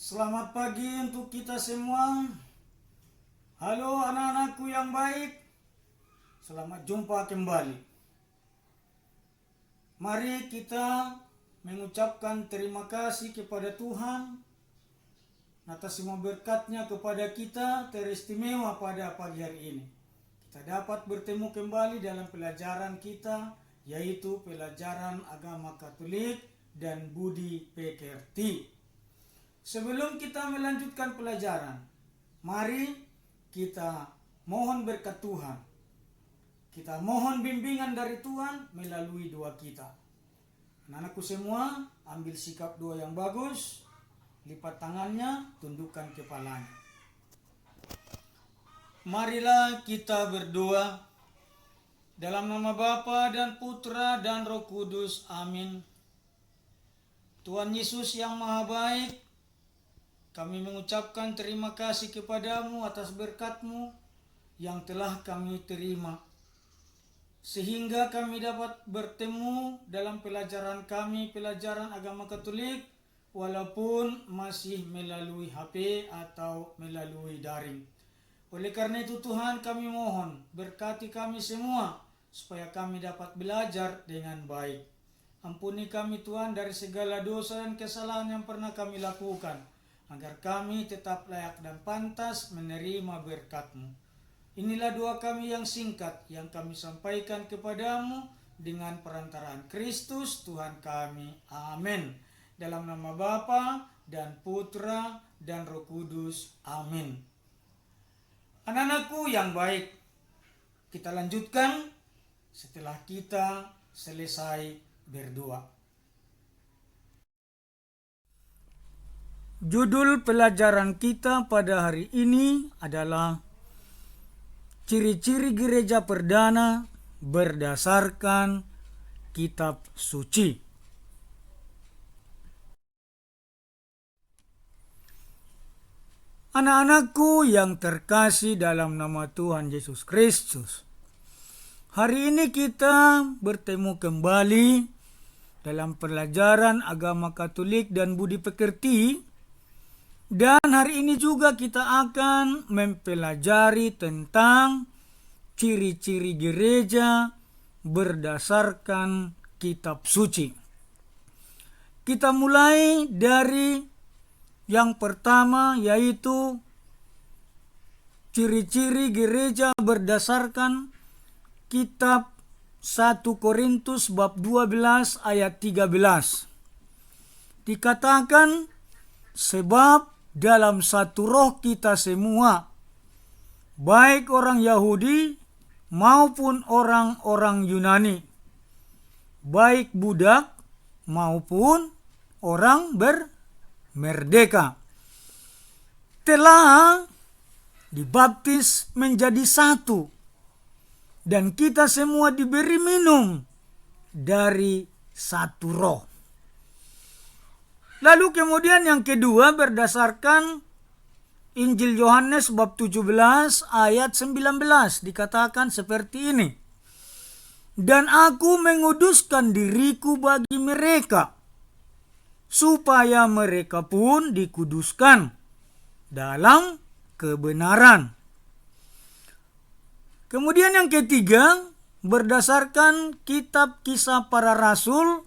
Selamat pagi untuk kita semua. Halo anak-anakku yang baik. Selamat jumpa kembali. Mari kita mengucapkan terima kasih kepada Tuhan atas semua berkat-Nya kepada kita teristimewa pada pagi hari ini. Kita dapat bertemu kembali dalam pelajaran kita, yaitu pelajaran agama Katolik dan budi pekerti. Sebelum kita melanjutkan pelajaran, mari kita mohon berkat Tuhan. Kita mohon bimbingan dari Tuhan melalui doa kita. Anak-anakku semua, ambil sikap doa yang bagus, lipat tangannya, tundukkan kepalanya. Marilah kita berdoa dalam nama Bapa dan Putra dan Roh Kudus. Amin. Tuhan Yesus yang Maha Baik, kami mengucapkan terima kasih kepadamu atas berkat-Mu yang telah kami terima, sehingga kami dapat bertemu dalam pelajaran kami, pelajaran agama Katolik, walaupun masih melalui HP atau melalui daring. Oleh karena itu Tuhan, kami mohon berkati kami semua supaya kami dapat belajar dengan baik. Ampuni kami Tuhan dari segala dosa dan kesalahan yang pernah kami lakukan, agar kami tetap layak dan pantas menerima berkat-Mu. Inilah doa kami yang singkat yang kami sampaikan kepadamu dengan perantaraan Kristus Tuhan kami. Amin. Dalam nama Bapa dan Putra dan Roh Kudus. Amin. Anak-anakku yang baik, kita lanjutkan setelah kita selesai berdoa. Judul pelajaran kita pada hari ini adalah ciri-ciri gereja perdana berdasarkan kitab suci. Anak-anakku yang terkasih dalam nama Tuhan Yesus Kristus, hari ini kita bertemu kembali dalam pelajaran agama Katolik dan budi pekerti. Dan hari ini juga kita akan mempelajari tentang ciri-ciri gereja berdasarkan kitab suci. Kita mulai dari yang pertama, yaitu ciri-ciri gereja berdasarkan kitab 1 Korintus bab 12 ayat 13. Dikatakan, sebab dalam satu roh kita semua, baik orang Yahudi maupun orang-orang Yunani, baik budak maupun orang merdeka, telah dibaptis menjadi satu, dan kita semua diberi minum dari satu roh. Lalu kemudian yang kedua berdasarkan Injil Yohanes bab 17 ayat 19, dikatakan seperti ini. Dan aku menguduskan diriku bagi mereka, supaya mereka pun dikuduskan dalam kebenaran. Kemudian yang ketiga berdasarkan kitab Kisah Para Rasul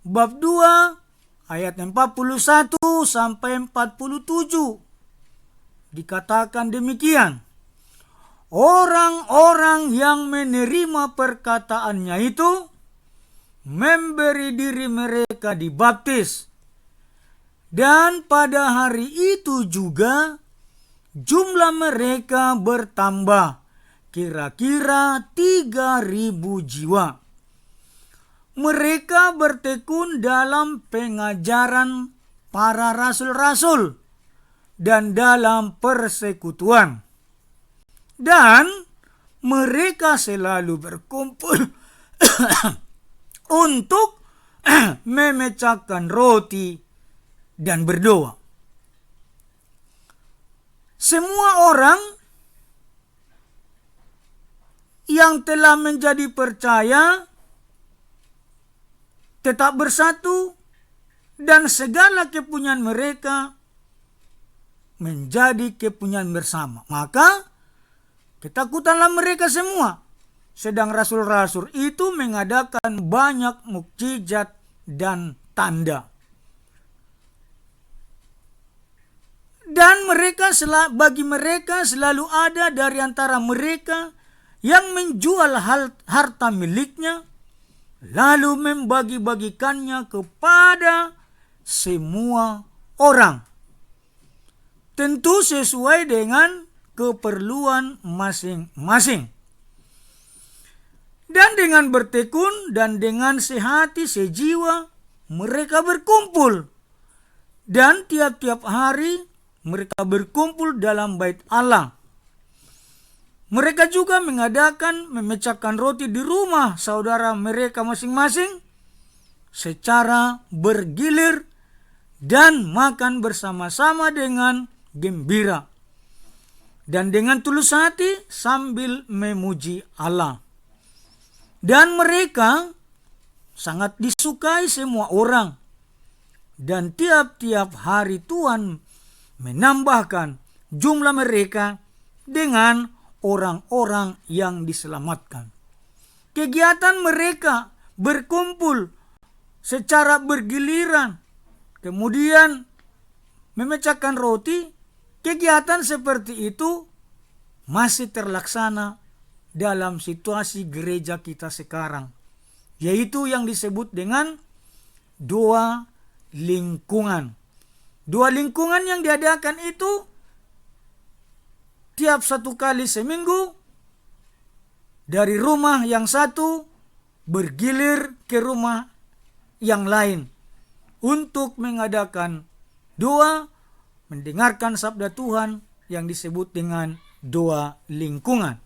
bab 2 ayat 41 sampai 47. Dikatakan demikian. Orang-orang yang menerima perkataannya itu memberi diri mereka dibaptis. Dan pada hari itu juga jumlah mereka bertambah kira-kira 3.000 jiwa. Mereka bertekun dalam pengajaran para rasul-rasul dan dalam persekutuan. Dan mereka selalu berkumpul untuk memecahkan roti dan berdoa. Semua orang yang telah menjadi percaya tetap bersatu, dan segala kepunyaan mereka menjadi kepunyaan bersama. Maka ketakutanlah mereka semua. Sedang rasul-rasul itu mengadakan banyak mukjizat dan tanda. Dan bagi mereka selalu ada dari antara mereka yang menjual harta miliknya, lalu membagi-bagikannya kepada semua orang. Tentu sesuai dengan keperluan masing-masing. Dan dengan bertekun dan dengan sehati sejiwa, mereka berkumpul. Dan tiap-tiap hari mereka berkumpul dalam bait Allah. Mereka juga memecahkan roti di rumah saudara mereka masing-masing secara bergilir dan makan bersama-sama dengan gembira dan dengan tulus hati sambil memuji Allah. Dan mereka sangat disukai semua orang. Dan tiap-tiap hari Tuhan menambahkan jumlah mereka dengan orang-orang yang diselamatkan. Kegiatan mereka berkumpul secara bergiliran, kemudian memecahkan roti. Kegiatan seperti itu masih terlaksana dalam situasi gereja kita sekarang, yaitu yang disebut dengan doa lingkungan. Doa lingkungan yang diadakan itu tiap 1 kali seminggu dari rumah yang satu bergilir ke rumah yang lain untuk mengadakan doa, mendengarkan sabda Tuhan yang disebut dengan doa lingkungan.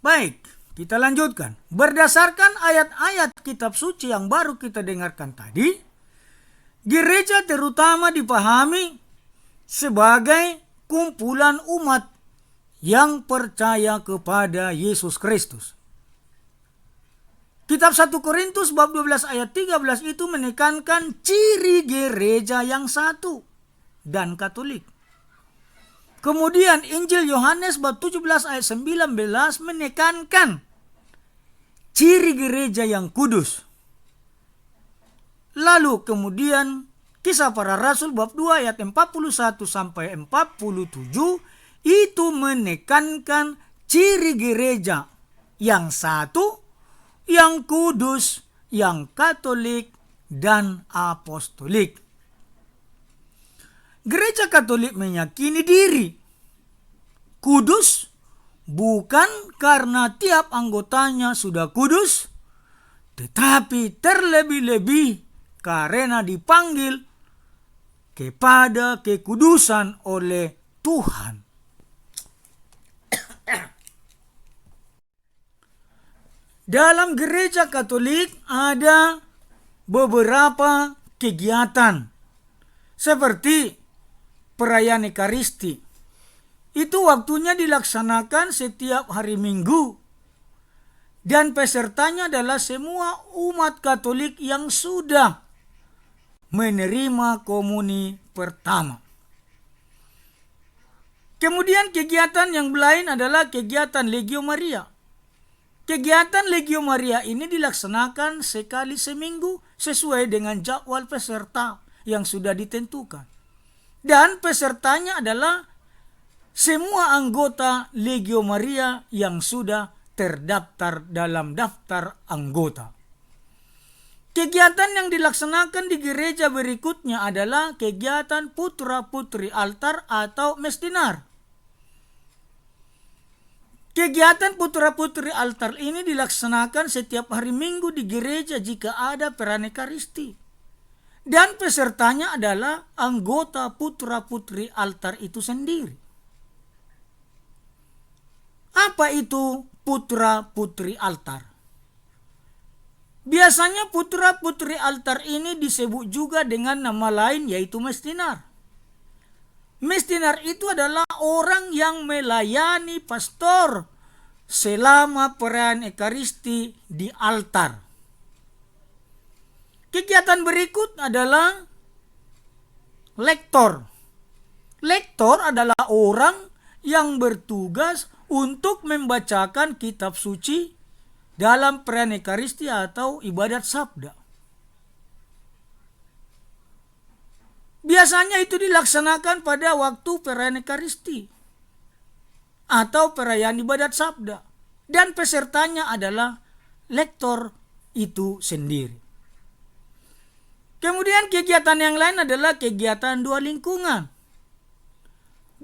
Baik, kita lanjutkan. Berdasarkan ayat-ayat kitab suci yang baru kita dengarkan tadi, gereja terutama dipahami sebagai kumpulan umat yang percaya kepada Yesus Kristus. Kitab 1 Korintus bab 12 ayat 13 itu menekankan ciri gereja yang satu dan Katolik. Kemudian Injil Yohanes bab 17 ayat 19 menekankan ciri gereja yang kudus. Lalu kemudian Kisah Para Rasul bab 2 ayat 41 sampai 47 itu menekankan ciri gereja yang satu, yang kudus, yang Katolik, dan apostolik. Gereja Katolik meyakini diri kudus bukan karena tiap anggotanya sudah kudus, tetapi terlebih-lebih karena dipanggil kepada kekudusan oleh Tuhan. Dalam gereja Katolik ada beberapa kegiatan seperti perayaan Ekaristi. Itu waktunya dilaksanakan setiap hari Minggu. Dan pesertanya adalah semua umat Katolik yang sudah menerima komuni pertama. Kemudian kegiatan yang lain adalah kegiatan Legio Maria. Kegiatan Legio Maria ini dilaksanakan sekali seminggu sesuai dengan jadwal peserta yang sudah ditentukan. Dan pesertanya adalah semua anggota Legio Maria yang sudah terdaftar dalam daftar anggota. Kegiatan yang dilaksanakan di gereja berikutnya adalah kegiatan putra-putri altar atau mestinar. Kegiatan putra-putri altar ini dilaksanakan setiap hari Minggu di gereja jika ada perayaan Ekaristi. Dan pesertanya adalah anggota putra-putri altar itu sendiri. Apa itu putra-putri altar? Biasanya putra-putri altar ini disebut juga dengan nama lain yaitu mestinar. Mestinar itu adalah orang yang melayani pastor selama perayaan Ekaristi di altar. Kegiatan berikut adalah lektor. Lektor adalah orang yang bertugas untuk membacakan kitab suci dalam perayaan Ekaristi atau ibadat sabda. Biasanya itu dilaksanakan pada waktu perayaan Ekaristi atau perayaan ibadat sabda. Dan pesertanya adalah lektor itu sendiri. Kemudian kegiatan yang lain adalah kegiatan dua lingkungan.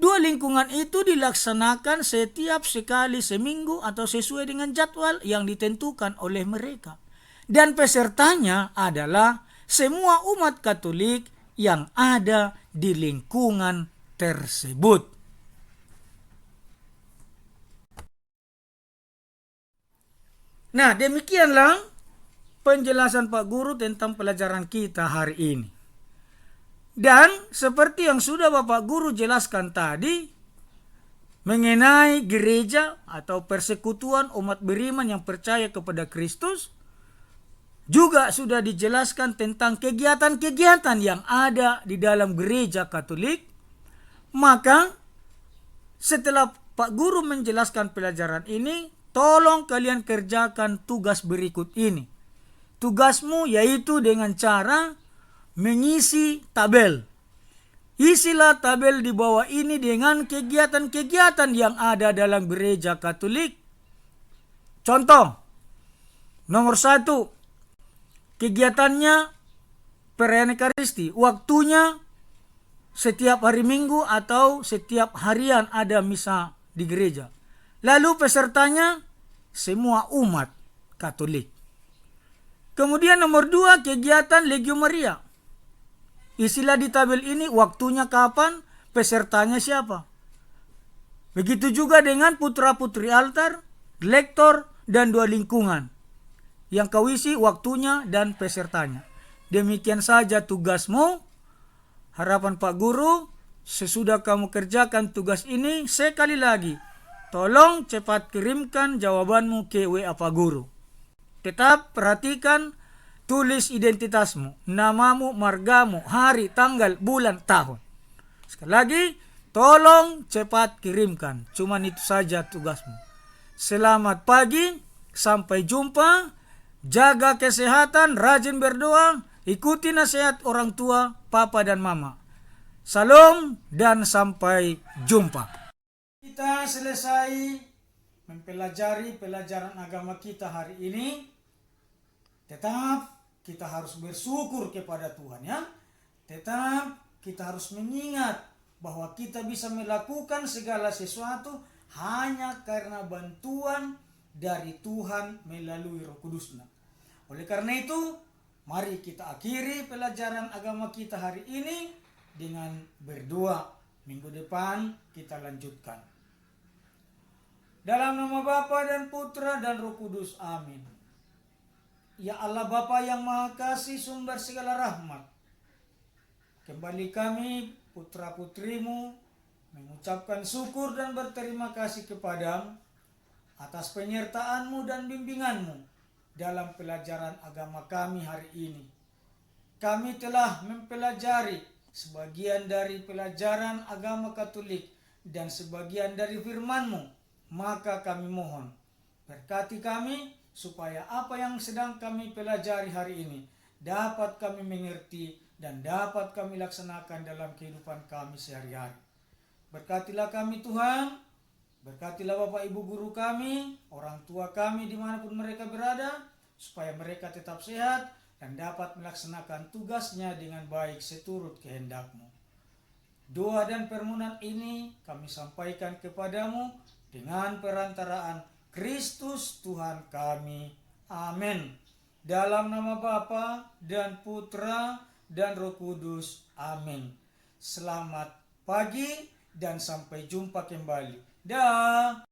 Dua lingkungan itu dilaksanakan setiap sekali seminggu atau sesuai dengan jadwal yang ditentukan oleh mereka. Dan pesertanya adalah semua umat Katolik yang ada di lingkungan tersebut. Nah, demikianlah penjelasan Pak Guru tentang pelajaran kita hari ini. Dan seperti yang sudah Bapak Guru jelaskan tadi, mengenai gereja atau persekutuan umat beriman yang percaya kepada Kristus, juga sudah dijelaskan tentang kegiatan-kegiatan yang ada di dalam gereja Katolik. Maka setelah Pak Guru menjelaskan pelajaran ini, tolong kalian kerjakan tugas berikut ini. Tugasmu yaitu dengan cara mengisi tabel. Isilah tabel di bawah ini dengan kegiatan-kegiatan yang ada dalam gereja Katolik. Contoh, nomor 1, kegiatannya perayaan Ekaristi. Waktunya setiap hari Minggu atau setiap harian ada misa di gereja. Lalu pesertanya semua umat Katolik. Kemudian nomor 2, kegiatan Legio Maria. Isilah di tabel ini waktunya kapan, pesertanya siapa. Begitu juga dengan putra-putri altar, lektor, dan dua lingkungan. Yang kau isi waktunya dan pesertanya. Demikian saja tugasmu. Harapan Pak Guru, sesudah kamu kerjakan tugas ini, sekali lagi, tolong cepat kirimkan jawabanmu ke WA Pak Guru. Tetap perhatikan, tulis identitasmu, namamu, margamu, hari, tanggal, bulan, tahun. Sekali lagi, tolong cepat kirimkan. Cuman itu saja tugasmu. Selamat pagi, sampai jumpa. Jaga kesehatan, rajin berdoa, ikuti nasihat orang tua, papa dan mama. Salam dan sampai jumpa. Kita selesai mempelajari pelajaran agama kita hari ini. Tetap kita harus bersyukur kepada Tuhan, ya. Tetap kita harus mengingat bahwa kita bisa melakukan segala sesuatu hanya karena bantuan dari Tuhan melalui Roh Kudus-Nya. Oleh karena itu, mari kita akhiri pelajaran agama kita hari ini dengan berdoa. Minggu depan kita lanjutkan. Dalam nama Bapa dan Putra dan Roh Kudus, amin. Ya Allah Bapa yang Maha Kasih, sumber segala rahmat, kembali kami putra-putrimu mengucapkan syukur dan berterima kasih kepadamu atas penyertaanmu dan bimbinganmu dalam pelajaran agama kami hari ini. Kami telah mempelajari sebagian dari pelajaran agama Katolik dan sebagian dari firman-Mu. Maka kami mohon, berkati kami supaya apa yang sedang kami pelajari hari ini dapat kami mengerti dan dapat kami laksanakan dalam kehidupan kami sehari-hari. Berkatilah kami Tuhan, berkatilah Bapak Ibu guru kami, orang tua kami dimanapun mereka berada, supaya mereka tetap sehat dan dapat melaksanakan tugasnya dengan baik seturut kehendak-Mu. Doa dan permohonan ini kami sampaikan kepadamu dengan perantaraan Kristus Tuhan kami. Amin. Dalam nama Bapa dan Putra dan Roh Kudus. Amin. Selamat pagi dan sampai jumpa kembali. Dah.